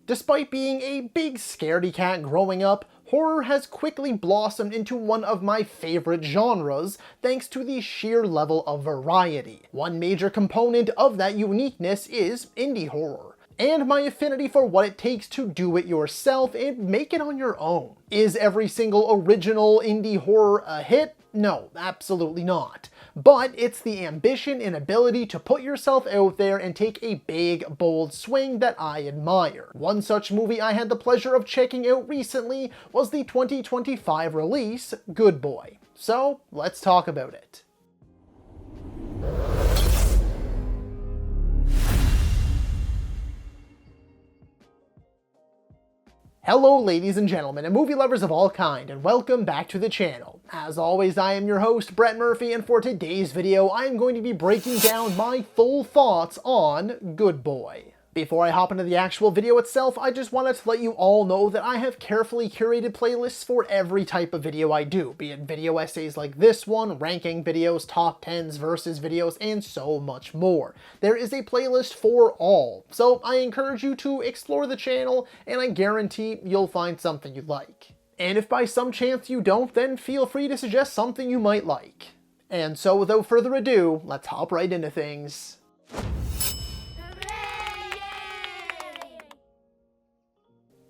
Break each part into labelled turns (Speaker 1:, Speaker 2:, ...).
Speaker 1: Despite being a big scaredy cat growing up, horror has quickly blossomed into one of my favorite genres thanks to the sheer level of variety. One major component of that uniqueness is indie horror, and my affinity for what it takes to do it yourself and make it on your own. Is every single original indie horror a hit? No, absolutely not. But it's the ambition and ability to put yourself out there and take a big, bold swing that I admire. One such movie I had the pleasure of checking out recently was the 2025 release, Good Boy. So, let's talk about it. Hello ladies and gentlemen, and movie lovers of all kind, and welcome back to the channel. As always, I am your host, Brett Murphy, and for today's video, I am going to be breaking down my full thoughts on Good Boy. Before I hop into the actual video itself, I just wanted to let you all know that I have carefully curated playlists for every type of video I do, be it video essays like this one, ranking videos, top 10s, versus videos, and so much more. There is a playlist for all, so I encourage you to explore the channel, and I guarantee you'll find something you like. And if by some chance you don't, then feel free to suggest something you might like. And so without further ado, let's hop right into things.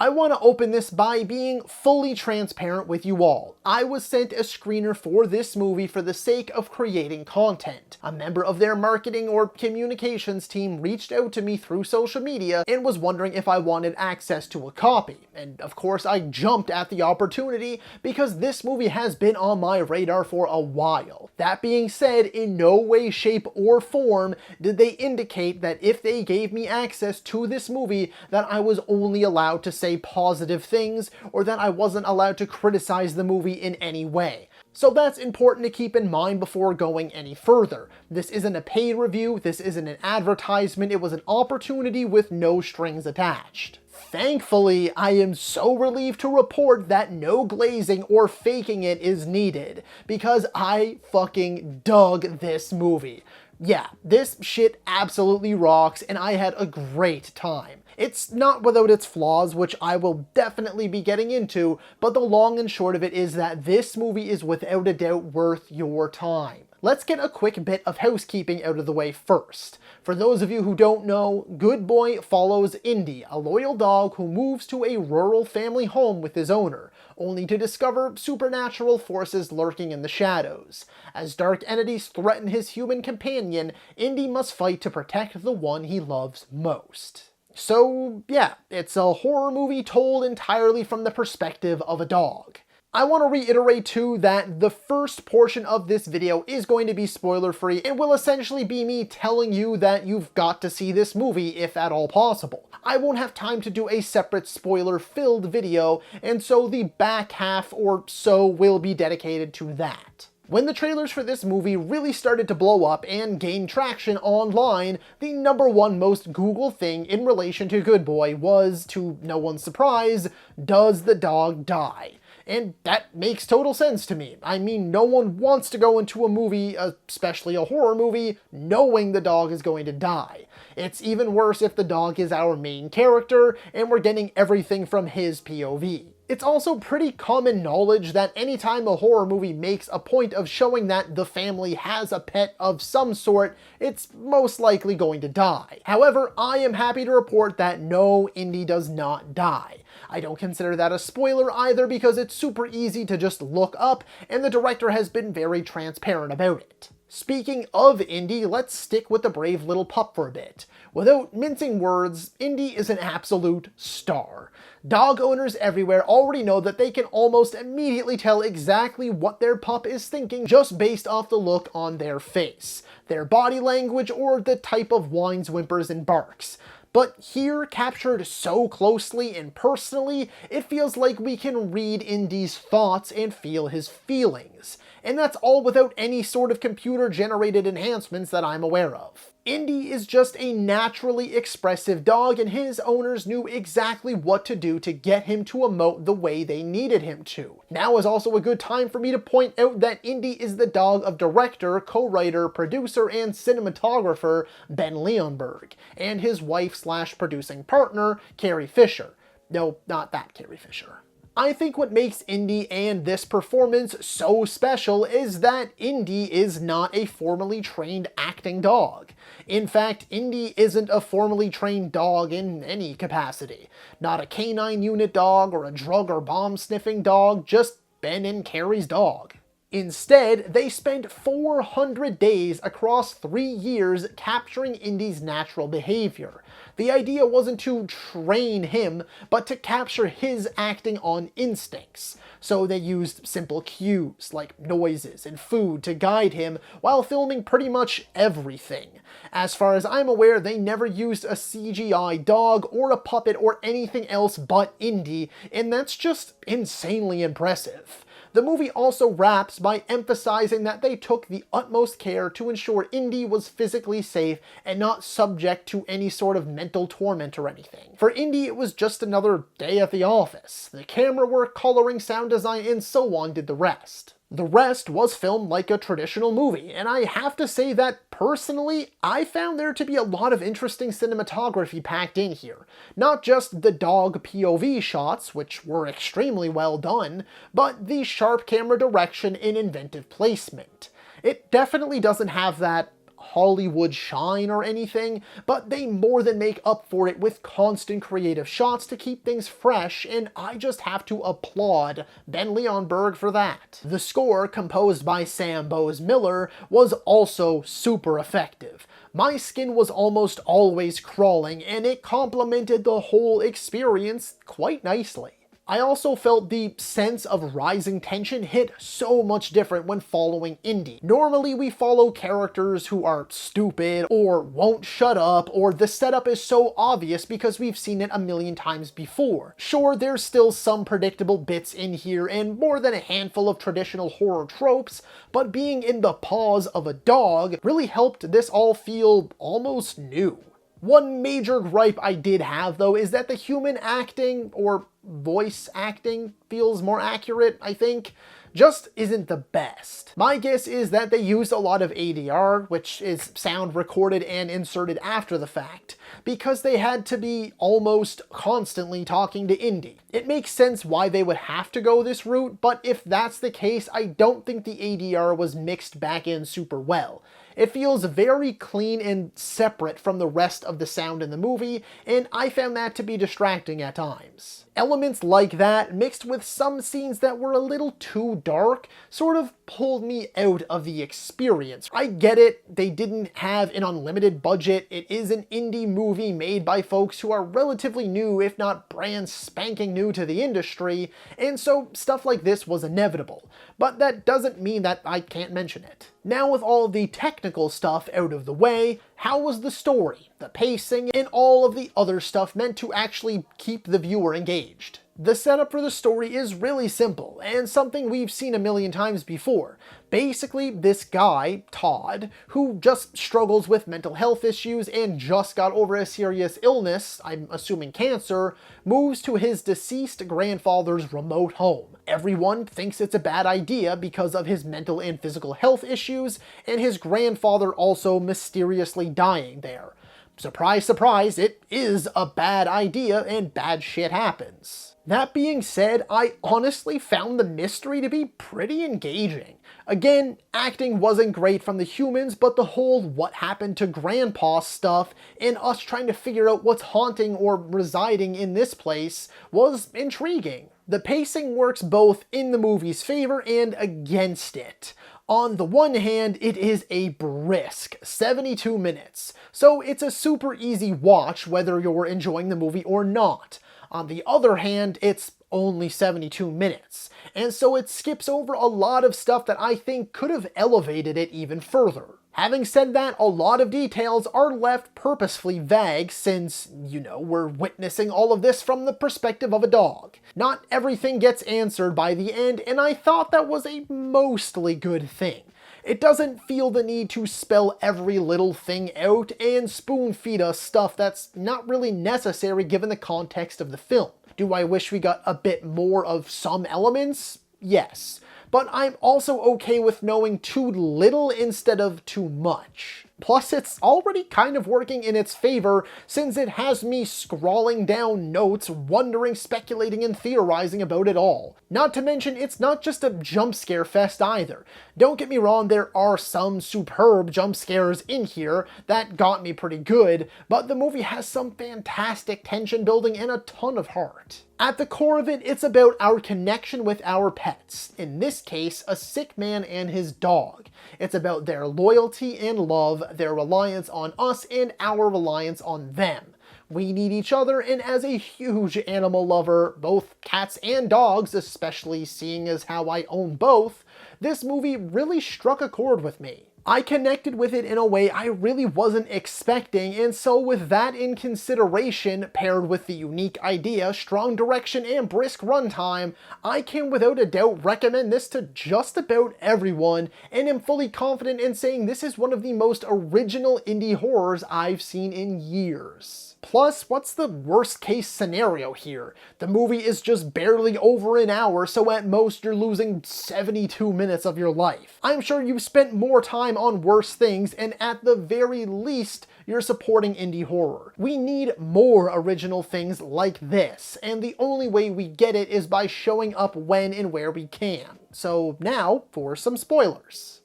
Speaker 1: I want to open this by being fully transparent with you all. I was sent a screener for this movie for the sake of creating content. A member of their marketing or communications team reached out to me through social media and was wondering if I wanted access to a copy. And of course I jumped at the opportunity because this movie has been on my radar for a while. That being said, in no way, shape, or form did they indicate that if they gave me access to this movie that I was only allowed to say positive things, or that I wasn't allowed to criticize the movie in any way. So that's important to keep in mind before going any further. This isn't a paid review, this isn't an advertisement, it was an opportunity with no strings attached. Thankfully, I am so relieved to report that no glazing or faking it is needed, because I fucking dug this movie. Yeah, this shit absolutely rocks, and I had a great time. It's not without its flaws, which I will definitely be getting into, but the long and short of it is that this movie is without a doubt worth your time. Let's get a quick bit of housekeeping out of the way first. For those of you who don't know, Good Boy follows Indy, a loyal dog who moves to a rural family home with his owner, only to discover supernatural forces lurking in the shadows. As dark entities threaten his human companion, Indy must fight to protect the one he loves most. So yeah, it's a horror movie told entirely from the perspective of a dog. I want to reiterate too that the first portion of this video is going to be spoiler free and will essentially be me telling you that you've got to see this movie if at all possible. I won't have time to do a separate spoiler filled video, and so the back half or so will be dedicated to that. When the trailers for this movie really started to blow up and gain traction online, the #1 most Googled thing in relation to Good Boy was, to no one's surprise, does the dog die? And that makes total sense to me. I mean, no one wants to go into a movie, especially a horror movie, knowing the dog is going to die. It's even worse if the dog is our main character and we're getting everything from his POV. It's also pretty common knowledge that anytime a horror movie makes a point of showing that the family has a pet of some sort, it's most likely going to die. However, I am happy to report that no, Indy does not die. I don't consider that a spoiler either because it's super easy to just look up, and the director has been very transparent about it. Speaking of Indy, let's stick with the brave little pup for a bit. Without mincing words, Indy is an absolute star. Dog owners everywhere already know that they can almost immediately tell exactly what their pup is thinking just based off the look on their face, their body language, or the type of whines, whimpers, and barks. But here, captured so closely and personally, it feels like we can read Indy's thoughts and feel his feelings. And that's all without any sort of computer-generated enhancements that I'm aware of. Indy is just a naturally expressive dog, and his owners knew exactly what to do to get him to emote the way they needed him to. Now is also a good time for me to point out that Indy is the dog of director, co-writer, producer, and cinematographer Ben Leonberg, and his wife/producing partner, Carrie Fisher. No, not that Carrie Fisher. I think what makes Indy and this performance so special is that Indy is not a formally trained acting dog. In fact, Indy isn't a formally trained dog in any capacity. Not a canine unit dog or a drug or bomb sniffing dog, just Ben and Carrie's dog. Instead, they spent 400 days across 3 years capturing Indy's natural behavior. The idea wasn't to train him, but to capture his acting on instincts. So they used simple cues, like noises and food, to guide him while filming pretty much everything. As far as I'm aware, they never used a CGI dog or a puppet or anything else but Indy, and that's just insanely impressive. The movie also wraps by emphasizing that they took the utmost care to ensure Indy was physically safe and not subject to any sort of mental torment or anything. For Indy, it was just another day at the office. The camera work, coloring, sound design, and so on did the rest. The rest was filmed like a traditional movie, and I have to say that, personally, I found there to be a lot of interesting cinematography packed in here. Not just the dog POV shots, which were extremely well done, but the sharp camera direction and inventive placement. It definitely doesn't have that Hollywood shine or anything, but they more than make up for it with constant creative shots to keep things fresh, and I just have to applaud Ben Leonberg for that. The score, composed by Sam Bowes Miller, was also super effective. My skin was almost always crawling, and it complemented the whole experience quite nicely. I also felt the sense of rising tension hit so much different when following Indy. Normally we follow characters who are stupid, or won't shut up, or the setup is so obvious because we've seen it a million times before. Sure, there's still some predictable bits in here and more than a handful of traditional horror tropes, but being in the paws of a dog really helped this all feel almost new. One major gripe I did have, though, is that the human acting, or voice acting, feels more accurate, I think, just isn't the best. My guess is that they used a lot of ADR, which is sound recorded and inserted after the fact, because they had to be almost constantly talking to Indy. It makes sense why they would have to go this route, but if that's the case, I don't think the ADR was mixed back in super well. It feels very clean and separate from the rest of the sound in the movie, and I found that to be distracting at times. Elements like that, mixed with some scenes that were a little too dark, sort of pulled me out of the experience. I get it, they didn't have an unlimited budget, it is an indie movie made by folks who are relatively new, if not brand spanking new to the industry, and so stuff like this was inevitable. But that doesn't mean that I can't mention it. Now with all of the technical stuff out of the way, how was the story, the pacing, and all of the other stuff meant to actually keep the viewer engaged? The setup for the story is really simple, and something we've seen a million times before. Basically, this guy, Todd, who just struggles with mental health issues and just got over a serious illness, I'm assuming cancer, moves to his deceased grandfather's remote home. Everyone thinks it's a bad idea because of his mental and physical health issues, and his grandfather also mysteriously dying there. Surprise, surprise, it is a bad idea and bad shit happens. That being said, I honestly found the mystery to be pretty engaging. Again, acting wasn't great from the humans, but the whole what happened to Grandpa stuff and us trying to figure out what's haunting or residing in this place was intriguing. The pacing works both in the movie's favor and against it. On the one hand, it is a brisk 72 minutes, so it's a super easy watch whether you're enjoying the movie or not. On the other hand, it's only 72 minutes, and so it skips over a lot of stuff that I think could have elevated it even further. Having said that, a lot of details are left purposefully vague since, we're witnessing all of this from the perspective of a dog. Not everything gets answered by the end, and I thought that was a mostly good thing. It doesn't feel the need to spell every little thing out and spoon feed us stuff that's not really necessary given the context of the film. Do I wish we got a bit more of some elements? Yes. But I'm also okay with knowing too little instead of too much. Plus, it's already kind of working in its favor since it has me scrawling down notes, wondering, speculating, and theorizing about it all. Not to mention, it's not just a jump scare fest either. Don't get me wrong, there are some superb jump scares in here that got me pretty good, but the movie has some fantastic tension building and a ton of heart. At the core of it, it's about our connection with our pets. In this case, a sick man and his dog. It's about their loyalty and love, their reliance on us and our reliance on them. We need each other, and as a huge animal lover, both cats and dogs, especially seeing as how I own both, this movie really struck a chord with me. I connected with it in a way I really wasn't expecting, and so with that in consideration, paired with the unique idea, strong direction, and brisk runtime, I can without a doubt recommend this to just about everyone, and am fully confident in saying this is one of the most original indie horrors I've seen in years. Plus, what's the worst case scenario here? The movie is just barely over an hour, so at most you're losing 72 minutes of your life. I'm sure you've spent more time on worse things, and at the very least, you're supporting indie horror. We need more original things like this, and the only way we get it is by showing up when and where we can. So now, for some spoilers.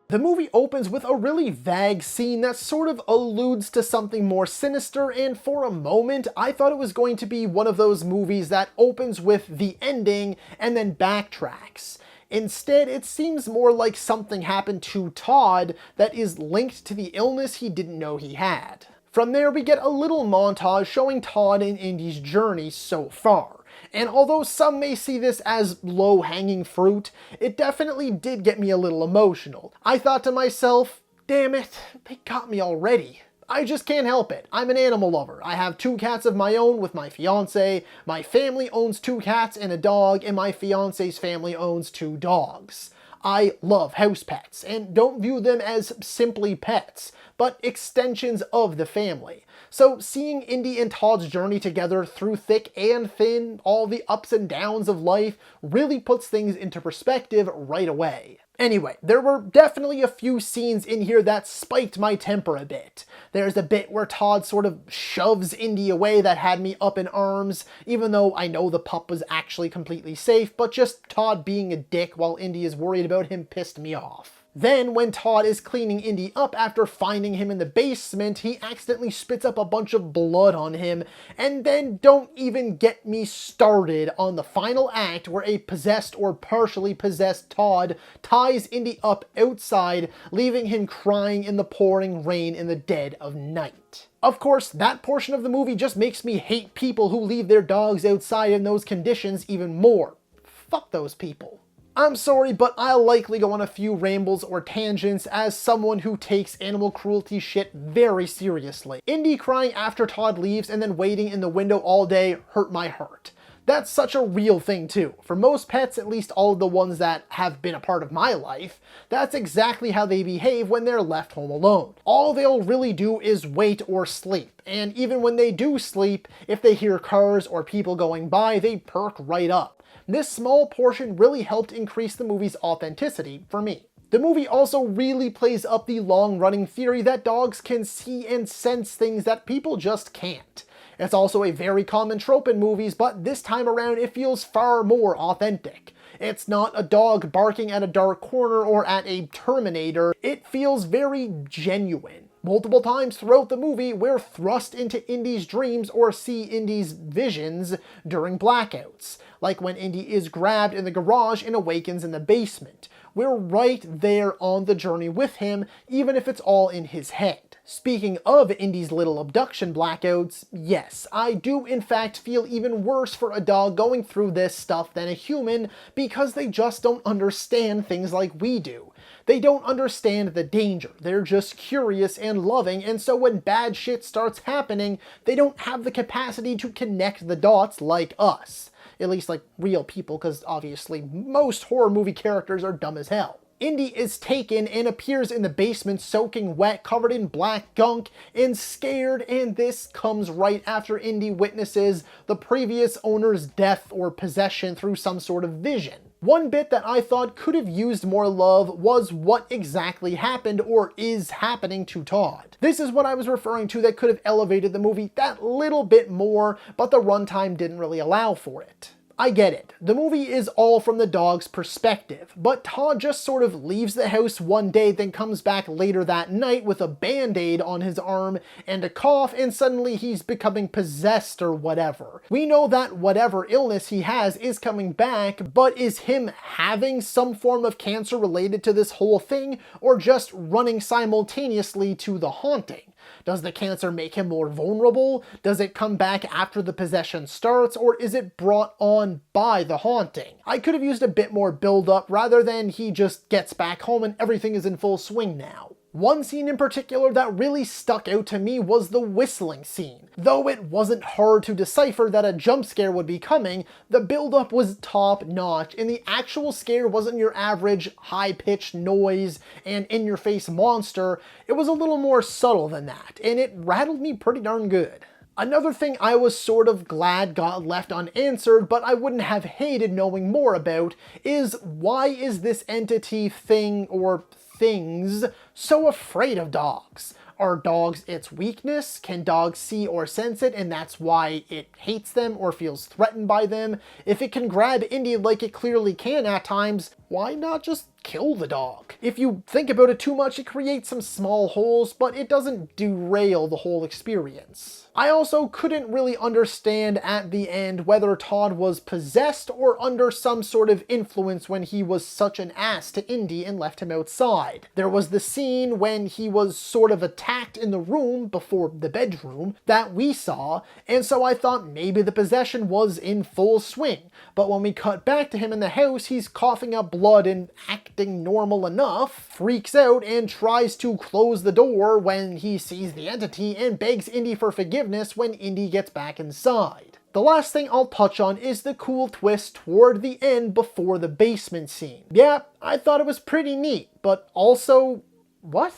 Speaker 1: The movie opens with a really vague scene that sort of alludes to something more sinister, and for a moment I thought it was going to be one of those movies that opens with the ending and then backtracks. Instead, it seems more like something happened to Todd that is linked to the illness he didn't know he had. From there, we get a little montage showing Todd and Indy's journey so far. And although some may see this as low-hanging fruit, it definitely did get me a little emotional. I thought to myself, damn it, they got me already. I just can't help it. I'm an animal lover. I have 2 cats of my own with my fiance, my family owns 2 cats and a dog, and my fiance's family owns 2 dogs. I love house pets, and don't view them as simply pets, but extensions of the family. So seeing Indy and Todd's journey together through thick and thin, all the ups and downs of life, really puts things into perspective right away. Anyway, there were definitely a few scenes in here that spiked my temper a bit. There's a bit where Todd sort of shoves Indy away that had me up in arms, even though I know the pup was actually completely safe, but just Todd being a dick while Indy is worried about him pissed me off. Then, when Todd is cleaning Indy up after finding him in the basement, he accidentally spits up a bunch of blood on him, and then don't even get me started on the final act where a possessed or partially possessed Todd ties Indy up outside, leaving him crying in the pouring rain in the dead of night. Of course, that portion of the movie just makes me hate people who leave their dogs outside in those conditions even more. Fuck those people. I'm sorry, but I'll likely go on a few rambles or tangents as someone who takes animal cruelty shit very seriously. Indy crying after Todd leaves and then waiting in the window all day hurt my heart. That's such a real thing too. For most pets, at least all of the ones that have been a part of my life, that's exactly how they behave when they're left home alone. All they'll really do is wait or sleep. And even when they do sleep, if they hear cars or people going by, they perk right up. This small portion really helped increase the movie's authenticity for me. The movie also really plays up the long-running theory that dogs can see and sense things that people just can't. It's also a very common trope in movies, but this time around it feels far more authentic. It's not a dog barking at a dark corner or at a Terminator. It feels very genuine. Multiple times throughout the movie, we're thrust into Indy's dreams or see Indy's visions during blackouts, like when Indy is grabbed in the garage and awakens in the basement. We're right there on the journey with him, even if it's all in his head. Speaking of Indy's little abduction blackouts, yes, I do in fact feel even worse for a dog going through this stuff than a human because they just don't understand things like we do. They don't understand the danger, they're just curious and loving, and so when bad shit starts happening, they don't have the capacity to connect the dots like us. At least like real people, because obviously most horror movie characters are dumb as hell. Indy is taken and appears in the basement soaking wet, covered in black gunk, and scared, and this comes right after Indy witnesses the previous owner's death or possession through some sort of vision. One bit that I thought could have used more love was what exactly happened or is happening to Todd. This is what I was referring to that could have elevated the movie that little bit more, but the runtime didn't really allow for it. I get it. The movie is all from the dog's perspective, but Todd just sort of leaves the house one day, then comes back later that night with a band-aid on his arm and a cough, and suddenly he's becoming possessed or whatever. We know that whatever illness he has is coming back, but is him having some form of cancer related to this whole thing, or just running simultaneously to the haunting? Does the cancer make him more vulnerable? Does it come back after the possession starts, or is it brought on by the haunting? I could have used a bit more build-up rather than he just gets back home and everything is in full swing now. One scene in particular that really stuck out to me was the whistling scene. Though it wasn't hard to decipher that a jump scare would be coming, the build-up was top-notch, and the actual scare wasn't your average high-pitched noise and in-your-face monster. It was a little more subtle than that, and it rattled me pretty darn good. Another thing I was sort of glad got left unanswered, but I wouldn't have hated knowing more about, is why is this entity thing or things so afraid of dogs? Are dogs its weakness? Can dogs see or sense it and that's why it hates them or feels threatened by them? If it can grab Indy like it clearly can at times, why not just kill the dog? If you think about it too much, it creates some small holes, but it doesn't derail the whole experience. I also couldn't really understand at the end whether Todd was possessed or under some sort of influence when he was such an ass to Indy and left him outside. There was the scene when he was sort of attacked in the room before the bedroom that we saw, and so I thought maybe the possession was in full swing. But when we cut back to him in the house, he's coughing up blood and acting normal enough, freaks out and tries to close the door when he sees the entity and begs Indy for forgiveness when Indy gets back inside. The last thing I'll touch on is the cool twist toward the end before the basement scene. Yeah, I thought it was pretty neat, but also, what?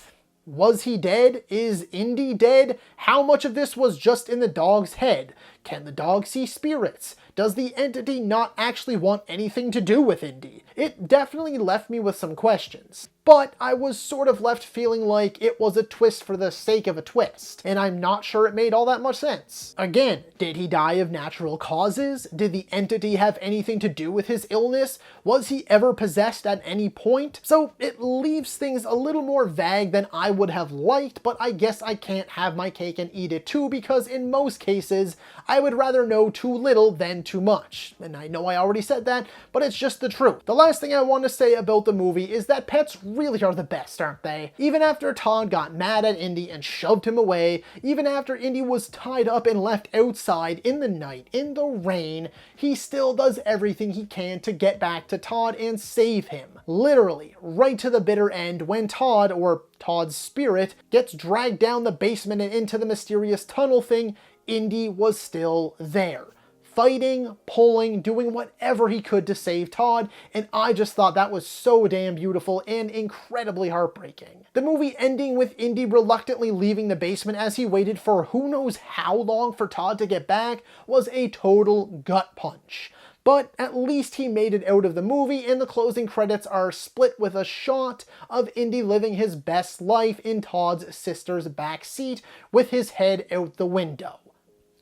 Speaker 1: Was he dead? Is Indy dead? How much of this was just in the dog's head? Can the dog see spirits? Does the entity not actually want anything to do with Indy? It definitely left me with some questions. But I was sort of left feeling like it was a twist for the sake of a twist, and I'm not sure it made all that much sense. Again, did he die of natural causes? Did the entity have anything to do with his illness? Was he ever possessed at any point? So it leaves things a little more vague than I would have liked, but I guess I can't have my cake and eat it too, because in most cases, I would rather know too little than too much. And I know I already said that, but it's just the truth. The last thing I want to say about the movie is that pets really are the best, aren't they? Even after Todd got mad at Indy and shoved him away, even after Indy was tied up and left outside in the night, in the rain, he still does everything he can to get back to Todd and save him. Literally, right to the bitter end when Todd, or Todd's spirit, gets dragged down the basement and into the mysterious tunnel thing, Indy was still there. Fighting, pulling, doing whatever he could to save Todd, and I just thought that was so damn beautiful and incredibly heartbreaking. The movie ending with Indy reluctantly leaving the basement as he waited for who knows how long for Todd to get back was a total gut punch. But at least he made it out of the movie, and the closing credits are split with a shot of Indy living his best life in Todd's sister's back seat with his head out the window.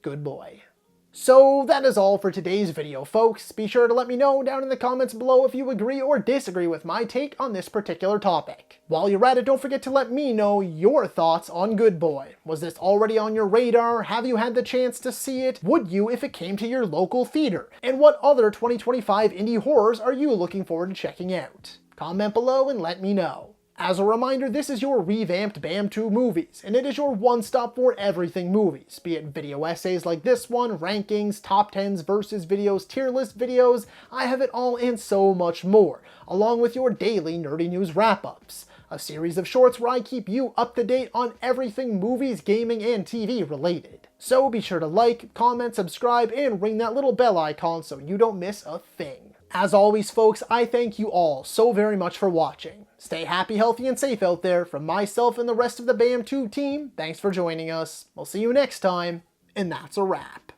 Speaker 1: Good boy. So that is all for today's video, folks. Be sure to let me know down in the comments below if you agree or disagree with my take on this particular topic. While you're at it, don't forget to let me know your thoughts on Good Boy. Was this already on your radar? Have you had the chance to see it? Would you if it came to your local theater? And what other 2025 indie horrors are you looking forward to checking out? Comment below and let me know. As a reminder, this is your revamped BAM2 Movies, and it is your one-stop for everything movies, be it video essays like this one, rankings, top 10s, versus videos, tier list videos, I have it all and so much more, along with your daily nerdy news wrap-ups. A series of shorts where I keep you up to date on everything movies, gaming, and TV related. So be sure to like, comment, subscribe, and ring that little bell icon so you don't miss a thing. As always, folks, I thank you all so very much for watching. Stay happy, healthy, and safe out there. From myself and the rest of the BAMTube team, thanks for joining us. We'll see you next time, and that's a wrap.